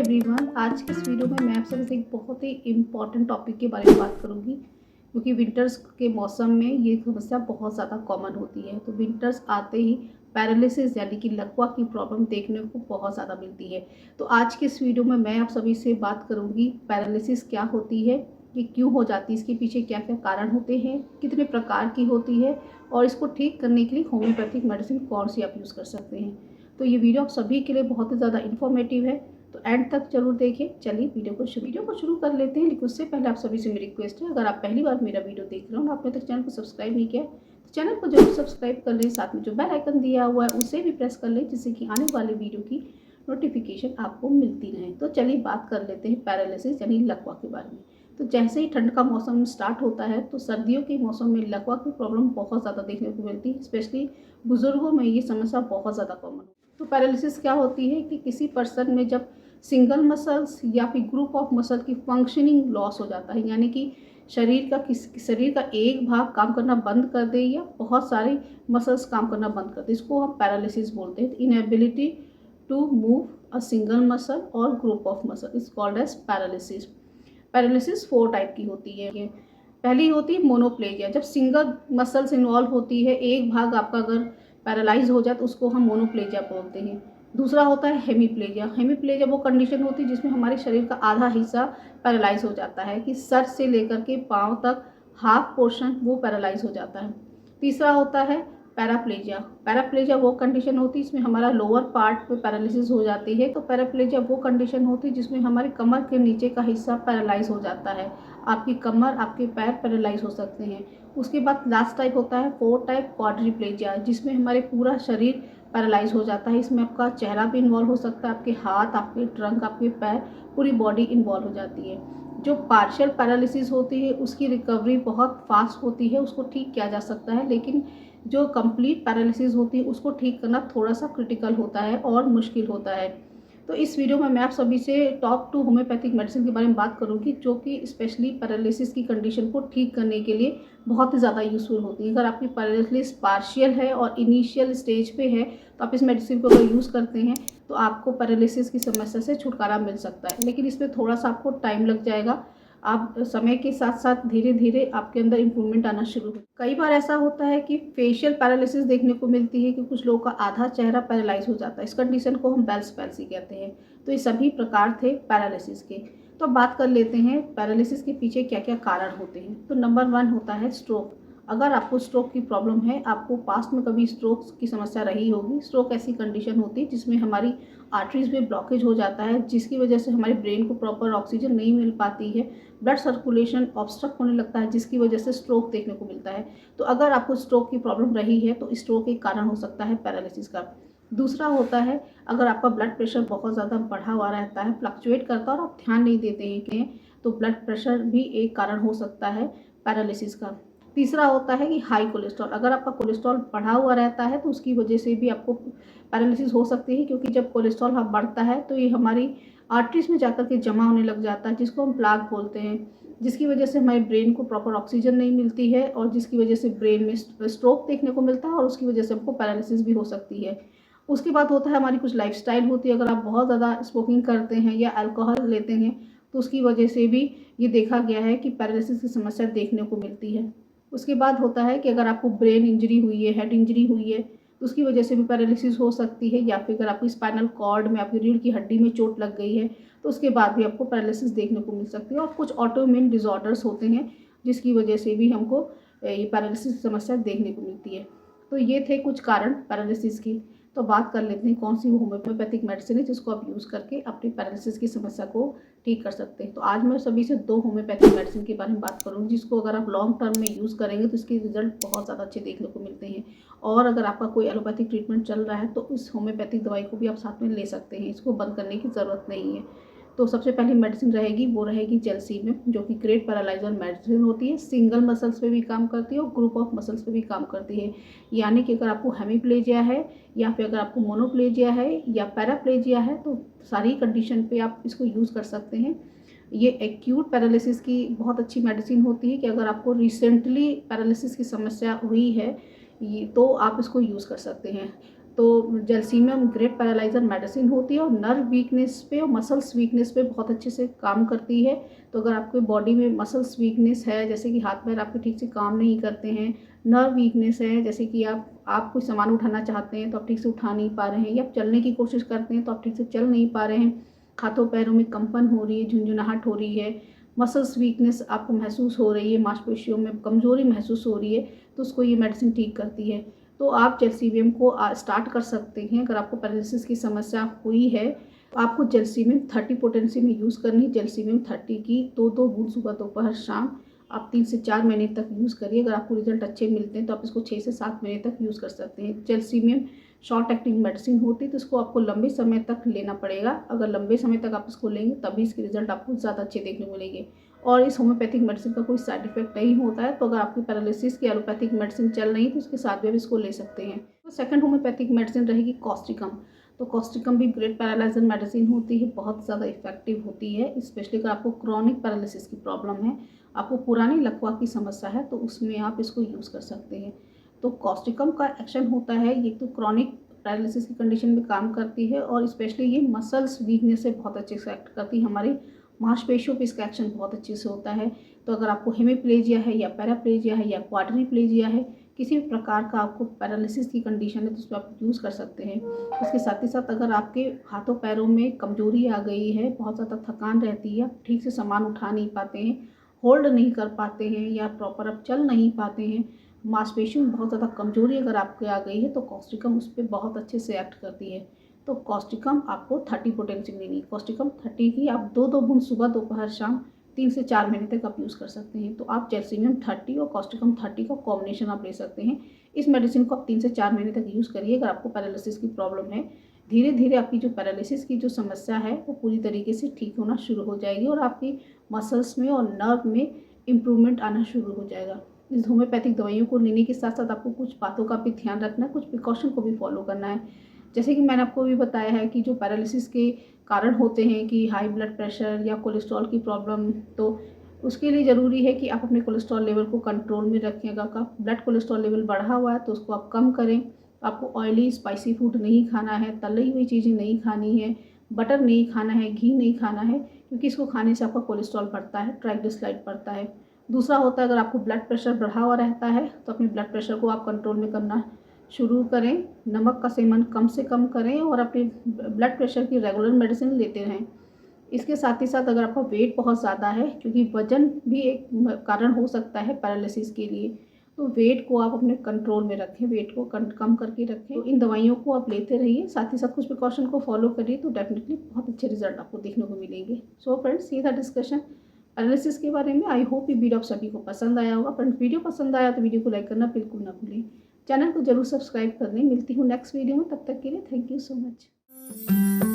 Everyone, आज की इस वीडियो में मैं आप सबसे एक बहुत ही इम्पॉर्टेंट टॉपिक के बारे में बात करूंगी, क्योंकि विंटर्स के मौसम में ये समस्या बहुत ज़्यादा कॉमन होती है। तो विंटर्स आते ही पैरालिसिस यानी कि लकवा की प्रॉब्लम देखने को बहुत ज़्यादा मिलती है। तो आज के इस वीडियो में मैं आप सभी से बात करूँगी पैरालिसिस क्या होती है, ये क्यों हो जाती है, इसके पीछे क्या क्या कारण होते हैं, कितने प्रकार की होती है और इसको ठीक करने के लिए होम्योपैथिक मेडिसिन कौन सी आप यूज़ कर सकते हैं। तो ये वीडियो आप सभी के लिए बहुत ही ज़्यादा इन्फॉर्मेटिव है, तो एंड तक जरूर देखें। चलिए वीडियो को शुरू कर लेते हैं। लेकिन उससे पहले आप सभी से मेरी रिक्वेस्ट है, अगर आप पहली बार मेरा वीडियो देख रहे हो और आपने तक चैनल को सब्सक्राइब नहीं किया तो चैनल को जरूर सब्सक्राइब कर लें, साथ में जो बेल आइकन दिया हुआ है उसे भी प्रेस कर लें, जिससे कि आने वाले वीडियो की नोटिफिकेशन आपको मिलती रहे। तो चलिए बात कर लेते हैं पैरालिसिस यानी लकवा के बारे में। तो जैसे ही ठंड का मौसम स्टार्ट होता है तो सर्दियों के मौसम में लकवा की प्रॉब्लम बहुत ज़्यादा देखने को मिलती है। स्पेशली बुजुर्गों में ये समस्या बहुत ज़्यादा कॉमन है। तो पैरालिसिस क्या होती है कि किसी पर्सन में जब सिंगल मसल्स या फिर ग्रुप ऑफ मसल की फंक्शनिंग लॉस हो जाता है, यानी कि शरीर का एक भाग काम करना बंद कर दे या बहुत सारे मसल्स काम करना बंद कर दे, इसको हम पैरालिसिस बोलते हैं। Inability to move a single muscle और group of muscle is called as paralysis. Paralysis 4 type की होती है। पहली होती है मोनोप्लेजिया, जब सिंगल मसल्स इन्वॉल्व होती है, एक भाग आपका अगर पैरालाइज हो जाए तो उसको हम मोनोप्लेजिया बोलते हैं। दूसरा होता है हेमीप्लेजिया। हेमीप्लेजिया वो कंडीशन होती है जिसमें हमारे शरीर का आधा हिस्सा पैरालाइज हो जाता है, कि सर से लेकर के पाँव तक हाफ पोर्शन वो पैरालाइज हो जाता है। तीसरा होता है पैराप्लेजिया। पैराप्लेजिया वो कंडीशन होती है जिसमें हमारा लोअर पार्ट में पैरालिसिस हो जाती है। तो पैराप्लेजिया वो कंडीशन होती है जिसमें हमारी कमर के नीचे का हिस्सा पैरालाइज हो जाता है। आपकी कमर, आपके पैर पैरालाइज हो सकते हैं। उसके बाद लास्ट टाइप होता है 4 टाइप क्वाड्रिप्लेजिया, जिसमें हमारे पूरा शरीर पैरालाइज हो जाता है। इसमें आपका चेहरा भी इन्वॉल्व हो सकता है, आपके हाथ, आपके ट्रंक, आपके पैर, पूरी बॉडी इन्वॉल्व हो जाती है। जो पार्शियल पैरालिसिस होती है उसकी रिकवरी बहुत फास्ट होती है, उसको ठीक किया जा सकता है। लेकिन जो कंप्लीट पैरालिसिस होती है उसको ठीक करना थोड़ा सा क्रिटिकल होता है और मुश्किल होता है। तो इस वीडियो में मैं आप सभी से टॉप 2 होम्योपैथिक मेडिसिन के बारे में बात करूंगी, जो कि स्पेशली पैरालिसिस की कंडीशन को ठीक करने के लिए बहुत ही ज़्यादा यूज़फुल होती है। अगर आपकी पैरालिसिस पार्शियल है और इनिशियल स्टेज पे है तो आप इस मेडिसिन को अगर यूज़ करते हैं तो आपको पैरालिसिस की समस्या से छुटकारा मिल सकता है। लेकिन इसमें थोड़ा सा आपको टाइम लग जाएगा। आप समय के साथ साथ धीरे धीरे आपके अंदर इम्प्रूवमेंट आना शुरू हो। कई बार ऐसा होता है कि फेशियल पैरालिसिस देखने को मिलती है, कि कुछ लोगों का आधा चेहरा पैरालाइज हो जाता है। इस कंडीशन को हम बेल्स पैल्सी कहते हैं। तो ये सभी प्रकार थे पैरालिसिस के। तो अब बात कर लेते हैं पैरालिसिस के पीछे क्या क्या कारण होते हैं। तो नंबर 1 होता है स्ट्रोक। अगर आपको स्ट्रोक की प्रॉब्लम है, आपको पास्ट में कभी स्ट्रोक की समस्या रही होगी। स्ट्रोक ऐसी कंडीशन होती है जिसमें हमारी आर्टरीज में ब्लॉकेज हो जाता है, जिसकी वजह से हमारे ब्रेन को प्रॉपर ऑक्सीजन नहीं मिल पाती है, ब्लड सर्कुलेशन ऑब्स्ट्रक्ट होने लगता है, जिसकी वजह से स्ट्रोक देखने को मिलता है। तो अगर आपको स्ट्रोक की प्रॉब्लम रही है तो स्ट्रोक एक कारण हो सकता है पैरालिसिस का। दूसरा होता है अगर आपका ब्लड प्रेशर बहुत ज़्यादा बढ़ा हुआ रहता है, फ्लक्चुएट करता है और आप ध्यान नहीं देते हैं कि तो ब्लड प्रेशर भी एक कारण हो सकता है पैरालिसिस का। तीसरा होता है कि हाई कोलेस्ट्रॉल। अगर आपका कोलेस्ट्रॉल बढ़ा हुआ रहता है तो उसकी वजह से भी आपको पैरालिसिस हो सकती है, क्योंकि जब कोलेस्ट्रॉल बढ़ता है तो ये हमारी आर्टरीज में जाकर के जमा होने लग जाता है, जिसको हम प्लाक बोलते हैं, जिसकी वजह से हमारे ब्रेन को प्रॉपर ऑक्सीजन नहीं मिलती है और जिसकी वजह से ब्रेन में स्ट्रोक देखने को मिलता है और उसकी वजह से हमको पैरालिसिस भी हो सकती है। उसके बाद होता है हमारी कुछ लाइफस्टाइल होती है। अगर आप बहुत ज़्यादा स्मोकिंग करते हैं या अल्कोहल लेते हैं तो उसकी वजह से भी ये देखा गया है कि पैरालिसिस की समस्या देखने को मिलती है। उसके बाद होता है कि अगर आपको ब्रेन इंजरी हुई है, हेड इंजरी हुई है, तो उसकी वजह से भी पैरालिसिस हो सकती है। या फिर अगर आपको स्पाइनल कॉर्ड में, आपकी रीढ़ की हड्डी में चोट लग गई है तो उसके बाद भी आपको पैरालिसिस देखने को मिल सकती है। और कुछ ऑटोइम्यून डिसऑर्डर्स होते हैं जिसकी वजह से भी हमको ये पैरालिसिस समस्या देखने को मिलती है। तो ये थे कुछ कारण पैरालिसिस की। तो बात कर लेते हैं कौन सी होम्योपैथिक मेडिसिन है जिसको आप यूज़ करके अपनी पैरालिसिस की समस्या को ठीक कर सकते हैं। तो आज मैं सभी से 2 होम्योपैथिक मेडिसिन के बारे में बात करूँगी, जिसको अगर आप लॉन्ग टर्म में यूज़ करेंगे तो इसके रिजल्ट बहुत ज़्यादा अच्छे देखने को मिलते हैं। और अगर आपका कोई एलोपैथिक ट्रीटमेंट चल रहा है तो इस होम्योपैथिक दवाई को भी आप साथ में ले सकते हैं, इसको बंद करने की ज़रूरत नहीं है। तो सबसे पहली मेडिसिन रहेगी वो रहेगी जेलसीमिब, जो कि ग्रेट पैरालाइजर मेडिसिन होती है। सिंगल मसल्स पे भी काम करती है और ग्रुप ऑफ मसल्स पे भी काम करती है। यानी कि अगर आपको हेमीप्लेजिया है या फिर अगर आपको मोनोप्लेजिया है या पैराप्लेजिया है तो सारी कंडीशन पे आप इसको यूज़ कर सकते हैं। ये एक्यूट पैरालिसिस की बहुत अच्छी मेडिसिन होती है, कि अगर आपको रिसेंटली पैरालिसिस की समस्या हुई है ये तो आप इसको यूज़ कर सकते हैं। तो जैल्सीमियम ग्रेट पैरालाइजर मेडिसिन होती है और नर्व वीकनेस पे और मसल्स वीकनेस पे बहुत अच्छे से काम करती है। तो अगर आपके बॉडी में मसल्स वीकनेस है, जैसे कि हाथ पैर आपके ठीक से काम नहीं करते हैं, नर्व वीकनेस है, जैसे कि आप कोई सामान उठाना चाहते हैं तो आप ठीक से उठा नहीं पा रहे हैं, या आप चलने की कोशिश करते हैं तो आप ठीक से चल नहीं पा रहे हैं, हाथों पैरों में कंपन हो रही है, झुंझुनाहट हो रही है, मसल्स वीकनेस आपको महसूस हो रही है, मांसपेशियों में कमज़ोरी महसूस हो रही है, तो उसको ये मेडिसिन ठीक करती है। तो आप जैल्सीमियम को स्टार्ट कर सकते हैं। अगर आपको पैरालिसिस की समस्या हुई है तो आपको जैल्सीमियम 30 पोटेंसी में यूज़ करनी है। जैल्सीमियम 30 की 2-2 बूंद सुबह दोपहर शाम आप 3 से 4 महीने तक यूज़ करिए। अगर आपको रिजल्ट अच्छे मिलते हैं तो आप इसको 6 से 7 महीने तक यूज़ कर सकते हैं। जैल्सीमियम शॉर्ट एक्टिंग मेडिसिन होती है, तो इसको आपको लंबे समय तक लेना पड़ेगा। अगर लंबे समय तक आप इसको लेंगे तभी इसके रिजल्ट आपको ज़्यादा अच्छे देखने को मिलेंगे। और इस होम्योपैथिक मेडिसिन का कोई साइड इफेक्ट नहीं होता है। तो अगर आपकी पैरालिसिस की एलोपैथिक मेडिसिन चल रही है तो उसके साथ भी आप इसको ले सकते हैं। तो सेकंड होम्योपैथिक मेडिसिन रहेगी कॉस्टिकम। तो कॉस्टिकम भी ग्रेट पैरालाइजर मेडिसिन होती है, बहुत ज़्यादा इफेक्टिव होती है, स्पेशली अगर आपको क्रॉनिक पैरालिसिस की प्रॉब्लम है, आपको पुरानी लकवा की समस्या है, तो उसमें आप इसको यूज़ कर सकते हैं। तो कॉस्टिकम का एक्शन होता है, ये तो क्रॉनिक पैरालिसिस की कंडीशन में काम करती है और स्पेशली ये मसल्स वीकनेस से बहुत अच्छे से एक्ट करती है। हमारी मांसपेशियों पे इसका एक्शन बहुत अच्छे से होता है। तो अगर आपको हेमीप्लेजिया है या पैराप्लेजिया है या क्वाड्रीप्लेजिया है, किसी भी प्रकार का आपको पैरालिसिस की कंडीशन है तो उसको आप यूज़ कर सकते हैं। उसके साथ ही साथ अगर आपके हाथों पैरों में कमजोरी आ गई है, बहुत ज़्यादा थकान रहती है, ठीक से सामान उठा नहीं पाते हैं, होल्ड नहीं कर पाते हैं या प्रॉपर आप चल नहीं पाते हैं, मांसपेशियों में बहुत ज़्यादा कमजोरी अगर आपके आ गई है तो कॉस्टिकम उस पर बहुत अच्छे से एक्ट करती है। तो कॉस्टिकम आपको 30 पोटेंसी में लेनी है। कॉस्टिकम 30 की आप 2-2 बूंद सुबह दोपहर शाम 3 से 4 महीने तक आप यूज़ कर सकते हैं। तो आप जैल्सीमियम 30 और कॉस्टिकम 30 का कॉम्बिनेशन आप ले सकते हैं। इस मेडिसिन को आप 3 से 4 महीने तक यूज़ करिए अगर आपको पैरालिसिस की प्रॉब्लम है। धीरे धीरे आपकी जो पैरालिसिस की जो समस्या है वो पूरी तरीके से ठीक होना शुरू हो जाएगी और आपकी मसल्स में और नर्व में इम्प्रूवमेंट आना शुरू हो जाएगा। इस होम्योपैथिक दवाइयों को लेने के साथ साथ आपको कुछ बातों का भी ध्यान रखना है, कुछ प्रिकॉशन को भी फॉलो करना है। जैसे कि मैंने आपको भी बताया है कि जो पैरालिसिस के कारण होते हैं कि हाई ब्लड प्रेशर या कोलेस्ट्रॉल की प्रॉब्लम, तो उसके लिए ज़रूरी है कि आप अपने कोलेस्ट्रॉल लेवल को कंट्रोल में रखें। अगर आपका ब्लड कोलेस्ट्रॉल लेवल बढ़ा हुआ है तो उसको आप कम करें। आपको ऑयली स्पाइसी फूड नहीं खाना है, तली हुई चीज़ें नहीं खानी है, बटर नहीं खाना है, घी नहीं खाना है, क्योंकि इसको खाने से आपका कोलेस्ट्रॉल बढ़ता है, ट्राइग्लिसराइड बढ़ता है। दूसरा होता है अगर आपको ब्लड प्रेशर बढ़ा हुआ रहता है तो अपने ब्लड प्रेशर को आप कंट्रोल में करना शुरू करें, नमक का सेवन कम से कम करें और अपने ब्लड प्रेशर की रेगुलर मेडिसिन लेते रहें। इसके साथ ही साथ अगर आपका वेट बहुत ज़्यादा है, क्योंकि वज़न भी एक कारण हो सकता है पैरालिसिस के लिए, तो वेट को आप अपने कंट्रोल में रखें, वेट को कम करके रखें। तो इन दवाइयों को आप लेते रहिए, साथ ही साथ कुछ प्रिकॉशन को फॉलो करिए तो डेफिनेटली बहुत अच्छे रिजल्ट आपको देखने को मिलेंगे। सो फ्रेंड्स, ये था डिस्कशन पैरालिसिस के बारे में। आई होप ये वीडियो आप सभी को पसंद आया होगा। फ्रेंड्स, वीडियो पसंद आया तो वीडियो को लाइक करना बिल्कुल ना भूलें, चैनल को जरूर सब्सक्राइब करने। मिलती हूँ नेक्स्ट वीडियो में, तब तक के लिए थैंक यू सो मच।